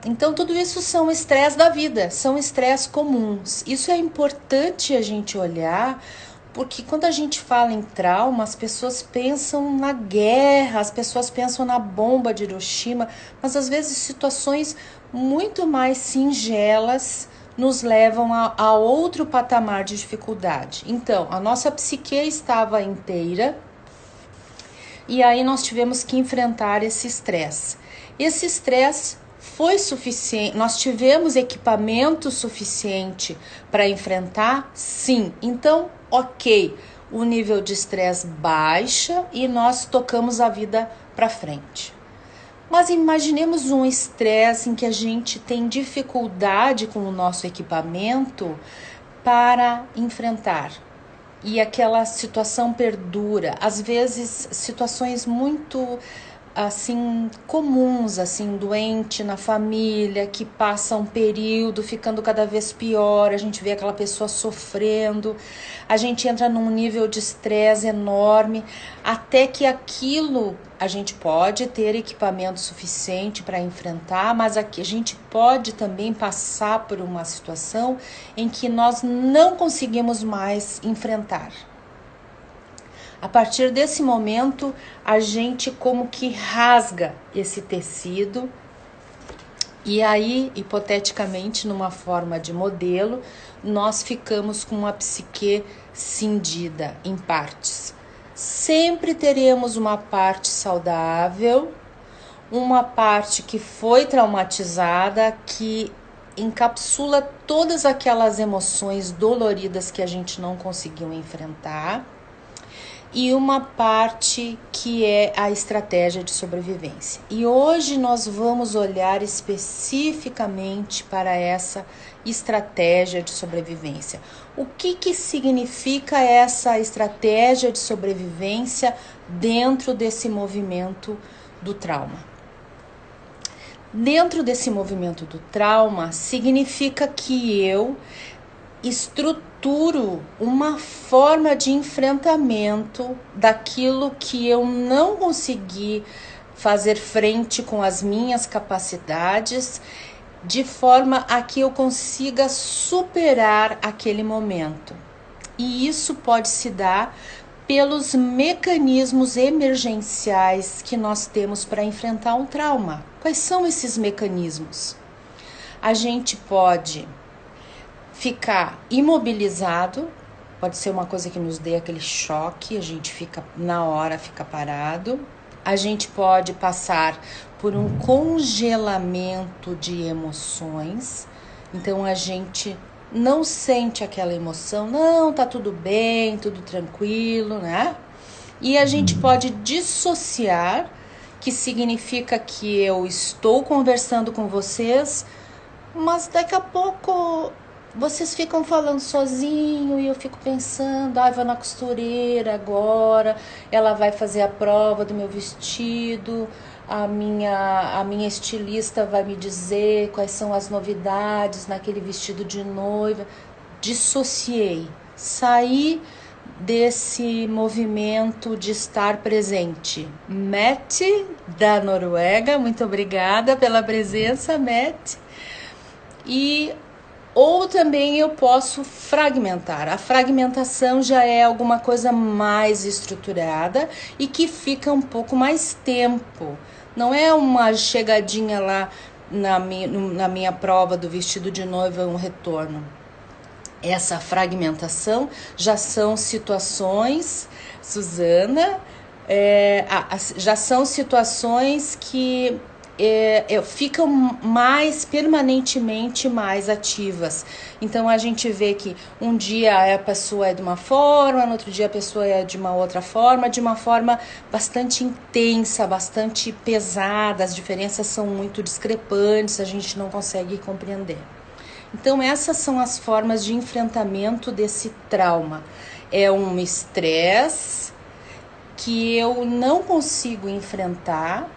Speaker 2: Então, tudo isso são estresse da vida, são estresse comuns. Isso é importante a gente olhar, porque quando a gente fala em trauma, as pessoas pensam na guerra, as pessoas pensam na bomba de Hiroshima, mas às vezes situações muito mais singelas nos levam a outro patamar de dificuldade. Então, a nossa psique estava inteira e aí nós tivemos que enfrentar esse estresse. Esse estresse foi suficiente, nós tivemos equipamento suficiente para enfrentar? Sim. Então, ok, o nível de estresse baixa e nós tocamos a vida para frente. Mas imaginemos um estresse em que a gente tem dificuldade com o nosso equipamento para enfrentar. E aquela situação perdura. Às vezes, situações muito assim comuns, assim, doente na família, que passa um período ficando cada vez pior, a gente vê aquela pessoa sofrendo, a gente entra num nível de estresse enorme, até que aquilo a gente pode ter equipamento suficiente para enfrentar, mas aqui a gente pode também passar por uma situação em que nós não conseguimos mais enfrentar. A partir desse momento, a gente como que rasga esse tecido e aí, hipoteticamente, numa forma de modelo, nós ficamos com uma psique cindida em partes. Sempre teremos uma parte saudável, uma parte que foi traumatizada, que encapsula todas aquelas emoções doloridas que a gente não conseguiu enfrentar, e uma parte que é a estratégia de sobrevivência. E hoje nós vamos olhar especificamente para essa estratégia de sobrevivência. O que significa essa estratégia de sobrevivência dentro desse movimento do trauma? Dentro desse movimento do trauma, significa que eu estruturo uma forma de enfrentamento daquilo que eu não consegui fazer frente com as minhas capacidades, de forma a que eu consiga superar aquele momento. E isso pode se dar pelos mecanismos emergenciais que nós temos para enfrentar um trauma. Quais são esses mecanismos? A gente pode ficar imobilizado, pode ser uma coisa que nos dê aquele choque, a gente fica na hora, fica parado. A gente pode passar por um congelamento de emoções, então a gente não sente aquela emoção, não, tá tudo bem, tudo tranquilo, né? E a gente pode dissociar, que significa que eu estou conversando com vocês, mas daqui a pouco vocês ficam falando sozinho e eu fico pensando, vou na costureira agora, ela vai fazer a prova do meu vestido, a minha estilista vai me dizer quais são as novidades naquele vestido de noiva. Dissociei, saí desse movimento de estar presente. Mette, da Noruega, muito obrigada pela presença, Mette. Ou também eu posso fragmentar. A fragmentação já é alguma coisa mais estruturada e que fica um pouco mais tempo. Não é uma chegadinha lá na minha prova do vestido de noiva, um retorno. Essa fragmentação já são situações, Suzana, já são situações que ficam mais permanentemente mais ativas. Então a gente vê que um dia a pessoa é de uma forma, no outro dia a pessoa é de uma outra forma, de uma forma bastante intensa, bastante pesada, as diferenças são muito discrepantes, a gente não consegue compreender. Então essas são as formas de enfrentamento desse trauma. É um estresse que eu não consigo enfrentar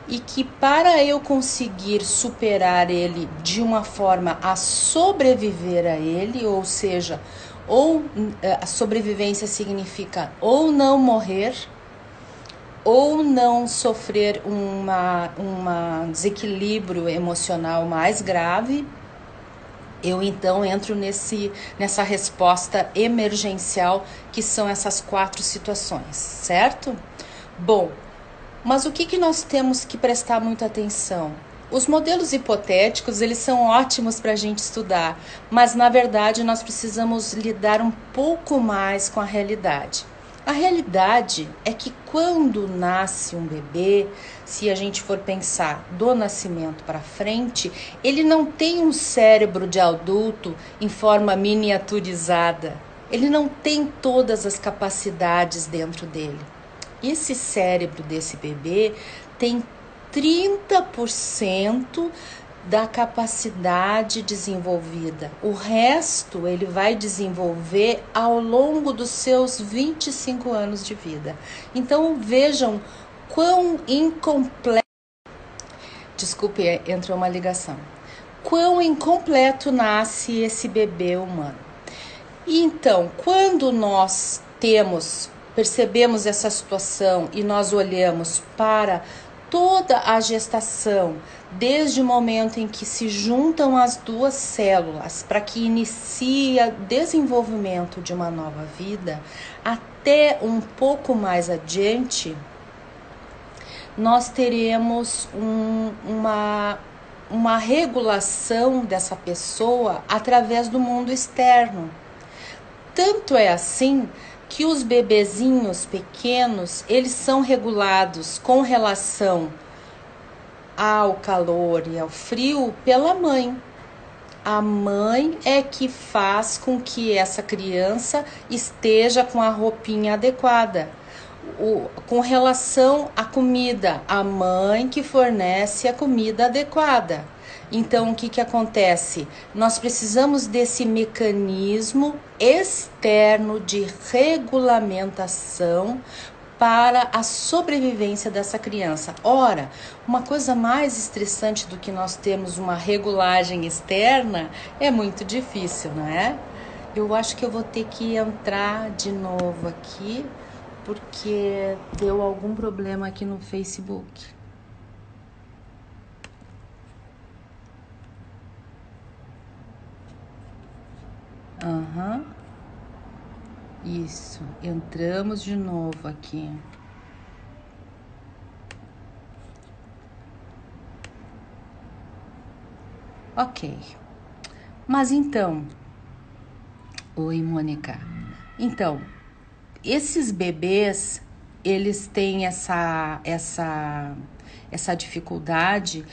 Speaker 2: e que para eu conseguir superar ele de uma forma a sobreviver a ele, ou seja, ou a sobrevivência significa ou não morrer, ou não sofrer um desequilíbrio emocional mais grave, eu então entro nessa resposta emergencial, que são essas 4 situações, certo? Bom, mas o que nós temos que prestar muita atenção? Os modelos hipotéticos, eles são ótimos para a gente estudar, mas na verdade nós precisamos lidar um pouco mais com a realidade. A realidade é que quando nasce um bebê, se a gente for pensar do nascimento para frente, ele não tem um cérebro de adulto em forma miniaturizada. Ele não tem todas as capacidades dentro dele. Esse cérebro desse bebê tem 30% da capacidade desenvolvida. O resto ele vai desenvolver ao longo dos seus 25 anos de vida. Então vejam quão incompleto... Desculpe, entrou uma ligação. Quão incompleto nasce esse bebê humano. E então, quando nós percebemos essa situação e nós olhamos para toda a gestação, desde o momento em que se juntam as 2 células para que inicie o desenvolvimento de uma nova vida, até um pouco mais adiante, nós teremos uma regulação dessa pessoa através do mundo externo. Tanto é assim que os bebezinhos pequenos, eles são regulados com relação ao calor e ao frio pela mãe. A mãe é que faz com que essa criança esteja com a roupinha adequada. Com relação à comida, a mãe que fornece a comida adequada. Então, o que acontece? Nós precisamos desse mecanismo externo de regulamentação para a sobrevivência dessa criança. Ora, uma coisa mais estressante do que nós termos uma regulagem externa é muito difícil, não é? Eu acho que eu vou ter que entrar de novo aqui, porque deu algum problema aqui no Facebook. Isso, entramos de novo aqui. Ok, mas então, oi Mônica, então, esses bebês, eles têm essa dificuldade